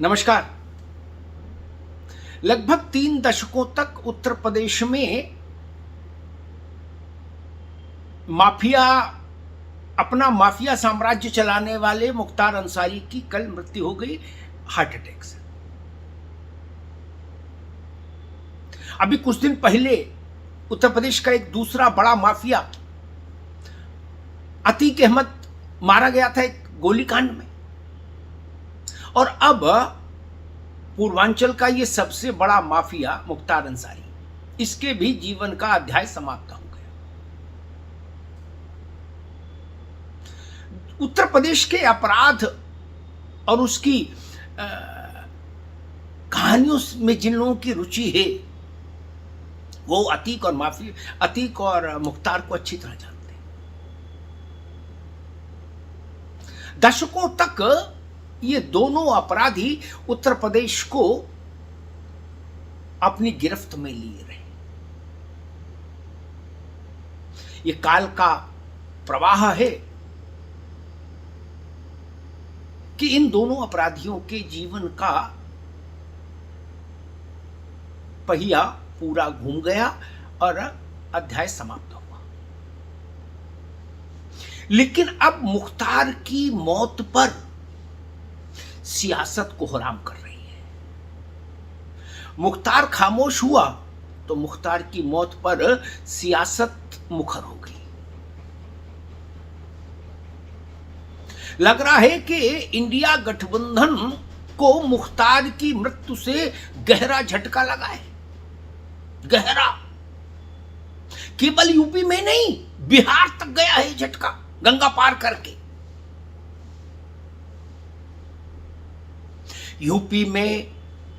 नमस्कार। लगभग 3 दशकों तक उत्तर प्रदेश में माफिया अपना माफिया साम्राज्य चलाने वाले मुख्तार अंसारी की कल मृत्यु हो गई हार्ट अटैक से। अभी कुछ दिन पहले उत्तर प्रदेश का एक दूसरा बड़ा माफिया अतीक अहमद मारा गया था एक गोलीकांड में, और अब पूर्वांचल का ये सबसे बड़ा माफिया मुख्तार अंसारी, इसके भी जीवन का अध्याय समाप्त हो गया। उत्तर प्रदेश के अपराध और उसकी कहानियों में जिन लोगों की रुचि है वो अतीक और मुख्तार को अच्छी तरह जानते हैं। दशकों तक ये दोनों अपराधी उत्तर प्रदेश को अपनी गिरफ्त में लिए रहे। ये काल का प्रवाह है कि इन दोनों अपराधियों के जीवन का पहिया पूरा घूम गया और अध्याय समाप्त हुआ। लेकिन अब मुख्तार की मौत पर सियासत को हराम कर रही है। मुख्तार खामोश हुआ तो मुख्तार की मौत पर सियासत मुखर हो गई। लग रहा है कि इंडिया गठबंधन को मुख्तार की मृत्यु से गहरा झटका लगा है। गहरा, केवल यूपी में नहीं, बिहार तक गया है झटका, गंगा पार करके। यूपी में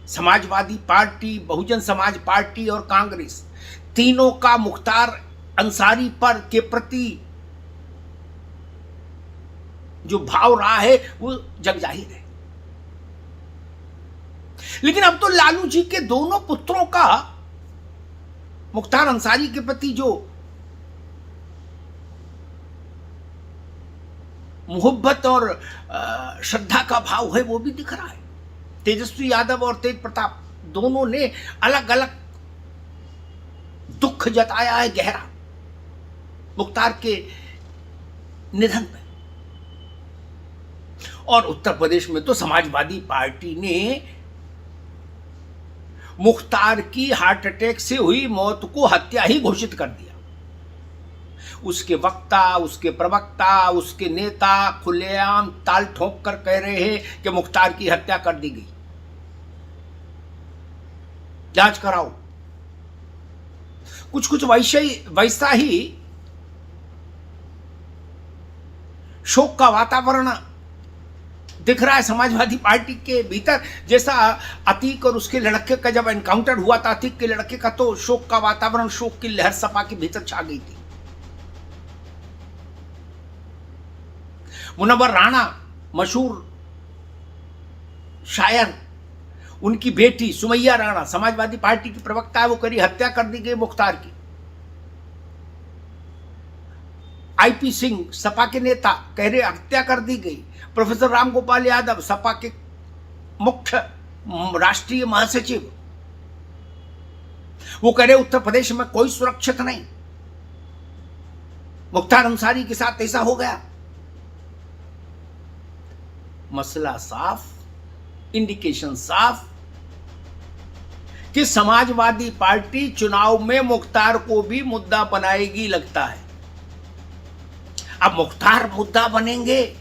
समाजवादी पार्टी, बहुजन समाज पार्टी और कांग्रेस तीनों का मुख्तार अंसारी पर के प्रति जो भाव रहा है वो जग जाहिर है। लेकिन अब तो लालू जी के दोनों पुत्रों का मुख्तार अंसारी के प्रति जो मोहब्बत और श्रद्धा का भाव है वो भी दिख रहा है। तेजस्वी यादव और तेज प्रताप दोनों ने अलग अलग दुख जताया है गहरा मुख्तार के निधन पर। और उत्तर प्रदेश में तो समाजवादी पार्टी ने मुख्तार की हार्ट अटैक से हुई मौत को हत्या ही घोषित कर दिया। उसके वक्ता, उसके प्रवक्ता, उसके नेता खुलेआम ताल ठोक कर कह रहे हैं कि मुख्तार की हत्या कर दी गई, जांच कराओ। कुछ वैसा ही शोक का वातावरण दिख रहा है समाजवादी पार्टी के भीतर। जैसा अतीक और उसके लड़के का जब एनकाउंटर हुआ था, अतीक के लड़के का, तो शोक का वातावरण, शोक की लहर सपा के भीतर छा गई थी। मुनव्वर राणा, मशहूर शायर, उनकी बेटी सुमैया राणा समाजवादी पार्टी की प्रवक्ता है, वो करी हत्या कर दी गई मुख्तार की। आईपी सिंह सपा के नेता कह रहे हत्या कर दी गई। प्रोफेसर राम गोपाल यादव सपा के मुख्य राष्ट्रीय महासचिव, वो कह रहे उत्तर प्रदेश में कोई सुरक्षित नहीं, मुख्तार अंसारी के साथ ऐसा हो गया। मसला साफ, इंडिकेशन साफ कि समाजवादी पार्टी चुनाव में मुख्तार को भी मुद्दा बनाएगी लगता है। अब मुख्तार मुद्दा बनेंगे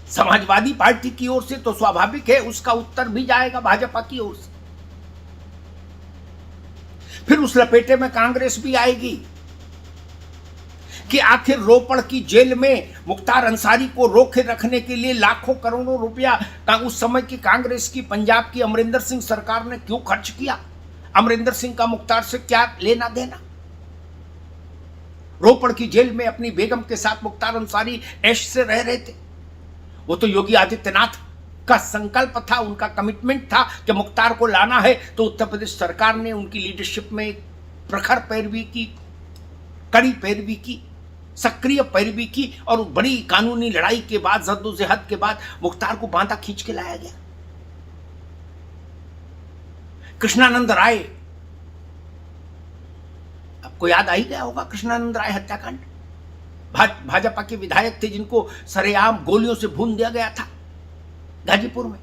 समाजवादी पार्टी की ओर से तो स्वाभाविक है उसका उत्तर भी जाएगा भाजपा की ओर से। फिर उस लपेटे में कांग्रेस भी आएगी कि आखिर रोपड़ की जेल में मुख्तार अंसारी को रोके रखने के लिए लाखों करोड़ों रुपया का उस समय की कांग्रेस की पंजाब की अमरिंदर सिंह सरकार ने क्यों खर्च किया। अमरिंदर सिंह का मुख्तार से क्या लेना देना। रोपड़ की जेल में अपनी बेगम के साथ मुख्तार अंसारी ऐश से रह रहे थे। वो तो योगी आदित्यनाथ का संकल्प था, उनका कमिटमेंट था कि मुख्तार को लाना है। तो उत्तर प्रदेश सरकार ने उनकी लीडरशिप में प्रखर पैरवी की, कड़ी पैरवी की, सक्रिय पैरवी की, और बड़ी कानूनी लड़ाई के बाद, जद्दोजहद के बाद मुख्तार को बांधा खींच के लाया गया। कृष्णानंद राय, आपको याद आ ही गया होगा कृष्णानंद राय हत्याकांड। भाजपा के विधायक थे जिनको सरेआम गोलियों से भून दिया गया था गाजीपुर में।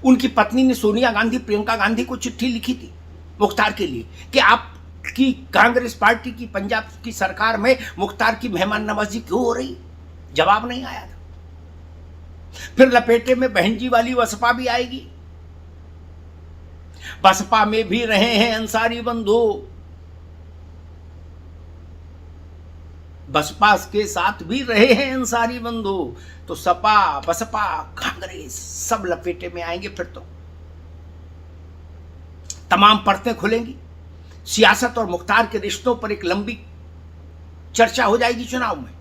उनकी पत्नी ने सोनिया गांधी, प्रियंका गांधी को चिट्ठी लिखी थी मुख्तार के लिए कि आपकी कांग्रेस पार्टी की पंजाब की सरकार में मुख्तार की मेहमान नवाजी क्यों हो रही। जवाब नहीं आया था। फिर लपेटे में बहन जी वाली बसपा भी आएगी। बसपा में भी रहे हैं अंसारी बंधु, बसपा के साथ भी रहे हैं अंसारी बंधु, तो सपा बसपा कांग्रेस सब लपेटे में आएंगे। फिर तो तमाम परतें खुलेंगी। सियासत और मुख्तार के रिश्तों पर एक लंबी चर्चा हो जाएगी चुनाव में।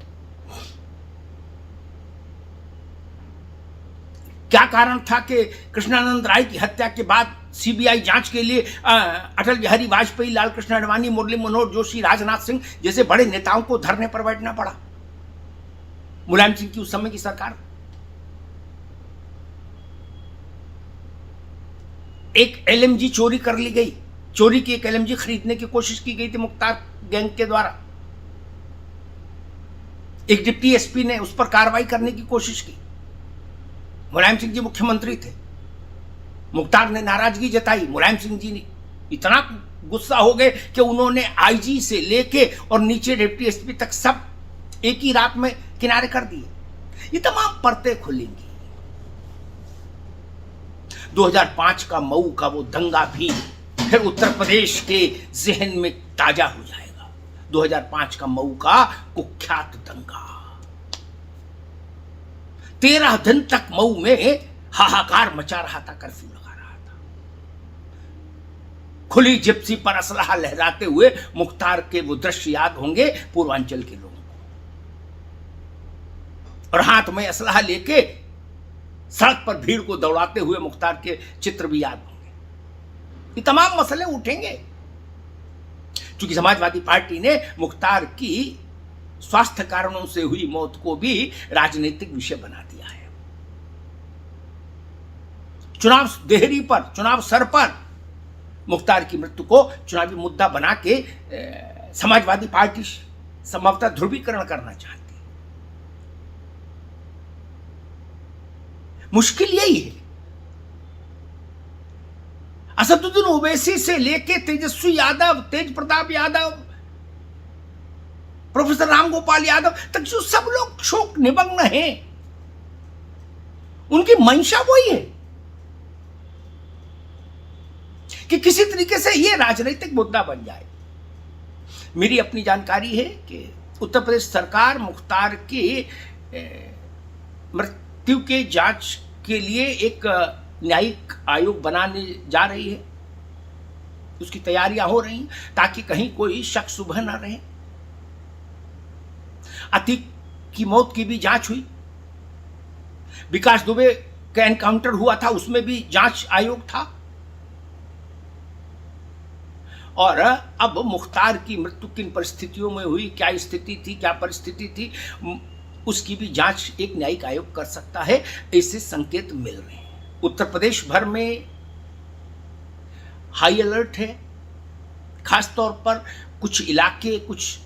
क्या कारण था कि कृष्णानंद राय की हत्या के बाद सीबीआई जांच के लिए अटल बिहारी वाजपेयी, लाल कृष्ण आडवाणी, मुरली मनोहर जोशी, राजनाथ सिंह जैसे बड़े नेताओं को धरने पर बैठना पड़ा। मुलायम सिंह की उस समय की सरकार, एक एलएमजी चोरी कर ली गई। चोरी की एक एलएमजी खरीदने की कोशिश की गई थी मुख्तार गैंग के द्वारा। एक डिप्टी एसपी ने उस पर कार्रवाई करने की कोशिश की। मुलायम सिंह जी मुख्यमंत्री थे। मुख्तार ने नाराजगी जताई। मुलायम सिंह जी ने इतना गुस्सा हो गए कि उन्होंने आईजी से लेके और नीचे डिप्टी एसपी तक सब एक ही रात में किनारे कर दिए। ये तमाम परतें खुलेंगी। 2005 का मऊ का वो दंगा भी फिर उत्तर प्रदेश के जहन में ताजा हो जाएगा। 2005 का मऊ का कुख्यात दंगा 13 दिन तक मऊ में हाहाकार मचा रहा था, कर्फ्यू लगा रहा था। खुली जिप्सी पर असलहा लहराते हुए मुख्तार के वो दृश्य याद होंगे पूर्वांचल के लोगों को, और हाथ में असलहा लेके सड़क पर भीड़ को दौड़ाते हुए मुख्तार के चित्र भी याद होंगे। ये तमाम मसले उठेंगे क्योंकि समाजवादी पार्टी ने मुख्तार की स्वास्थ्य कारणों से हुई मौत को भी राजनीतिक विषय बना दिया है। चुनाव देहरी पर, चुनाव सर पर मुख्तार की मृत्यु को चुनावी मुद्दा बना के समाजवादी पार्टी संभवतः ध्रुवीकरण करना चाहती है। मुश्किल यही है। असदुद्दीन ओवैसी से लेके तेजस्वी यादव, तेज प्रताप यादव, प्रोफेसर रामगोपाल यादव तक जो सब लोग शोक निमग्न हैं, उनकी मंशा वही है कि किसी तरीके से यह राजनीतिक मुद्दा बन जाए। मेरी अपनी जानकारी है कि उत्तर प्रदेश सरकार मुख्तार की मृत्यु के जांच के लिए एक न्यायिक आयोग बनाने जा रही है। उसकी तैयारियां हो रही ताकि कहीं कोई शक शुबह न रहे। अतीक की मौत की भी जांच हुई। विकास दुबे का एनकाउंटर हुआ था, उसमें भी जांच आयोग था। और अब मुख्तार की मृत्यु किन परिस्थितियों में हुई, क्या स्थिति थी, क्या परिस्थिति थी, उसकी भी जांच एक न्यायिक आयोग कर सकता है, ऐसे संकेत मिल रहे हैं। उत्तर प्रदेश भर में हाई अलर्ट है। खास तौर पर कुछ इलाके, कुछ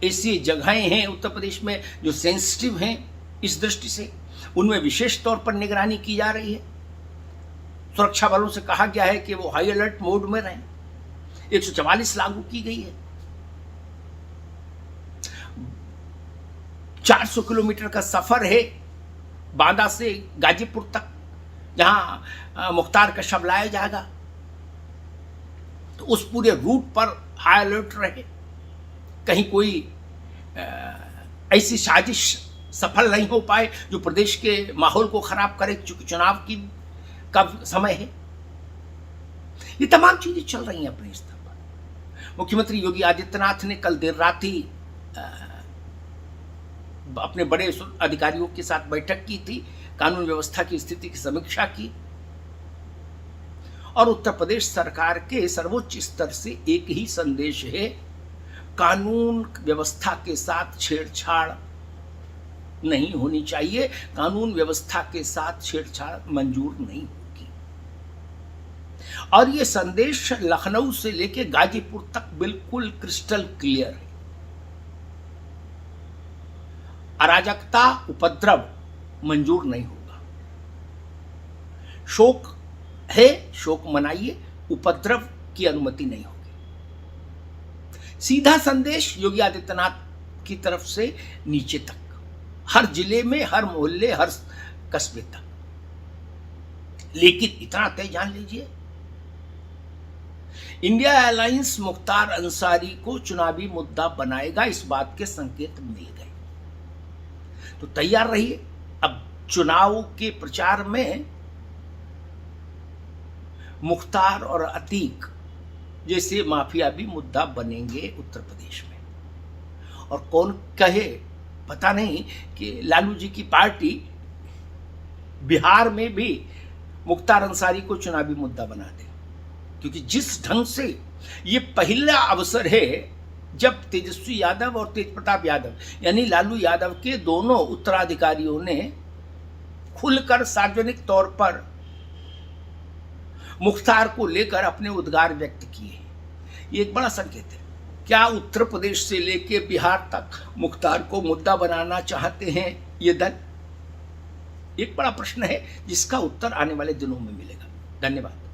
ऐसी जगहें हैं उत्तर प्रदेश में जो सेंसिटिव हैं इस दृष्टि से, उनमें विशेष तौर पर निगरानी की जा रही है। सुरक्षा बलों से कहा गया है कि वो हाई अलर्ट मोड में रहें। 144 लागू की गई है। 400 किलोमीटर का सफर है बांदा से गाजीपुर तक, जहां मुख्तार का शव लाया जाएगा। तो उस पूरे रूट पर हाई अलर्ट रहे, कहीं कोई ऐसी साजिश सफल नहीं हो पाए जो प्रदेश के माहौल को खराब करे, चूंकि चुनाव की का समय है। ये तमाम चीजें चल रही हैं अपने स्तर पर। मुख्यमंत्री योगी आदित्यनाथ ने कल देर रात ही अपने बड़े अधिकारियों के साथ बैठक की थी, कानून व्यवस्था की स्थिति की समीक्षा की, और उत्तर प्रदेश सरकार के सर्वोच्च स्तर से एक ही संदेश है, कानून व्यवस्था के साथ छेड़छाड़ नहीं होनी चाहिए। कानून व्यवस्था के साथ छेड़छाड़ मंजूर नहीं होगी। और ये संदेश लखनऊ से लेके गाजीपुर तक बिल्कुल क्रिस्टल क्लियर है। अराजकता, उपद्रव मंजूर नहीं होगा। शोक है, शोक मनाइए, उपद्रव की अनुमति नहीं होगी। सीधा संदेश योगी आदित्यनाथ की तरफ से नीचे तक, हर जिले में, हर मोहल्ले, हर कस्बे तक। लेकिन इतना तय जान लीजिए, इंडिया अलायंस मुख्तार अंसारी को चुनावी मुद्दा बनाएगा, इस बात के संकेत मिल गए। तो तैयार रहिए, अब चुनाव के प्रचार में मुख्तार और अतीक जैसे माफिया भी मुद्दा बनेंगे उत्तर प्रदेश में। और कौन कहे, पता नहीं कि लालू जी की पार्टी बिहार में भी मुख्तार अंसारी को चुनावी मुद्दा बना दे, क्योंकि जिस ढंग से ये पहला अवसर है जब तेजस्वी यादव और तेज प्रताप यादव यानी लालू यादव के दोनों उत्तराधिकारियों ने खुलकर सार्वजनिक तौर पर मुख्तार को लेकर अपने उद्गार व्यक्त किए। ये एक बड़ा संकेत है। क्या उत्तर प्रदेश से लेकर बिहार तक मुख्तार को मुद्दा बनाना चाहते हैं ये दल? एक बड़ा प्रश्न है जिसका उत्तर आने वाले दिनों में मिलेगा। धन्यवाद।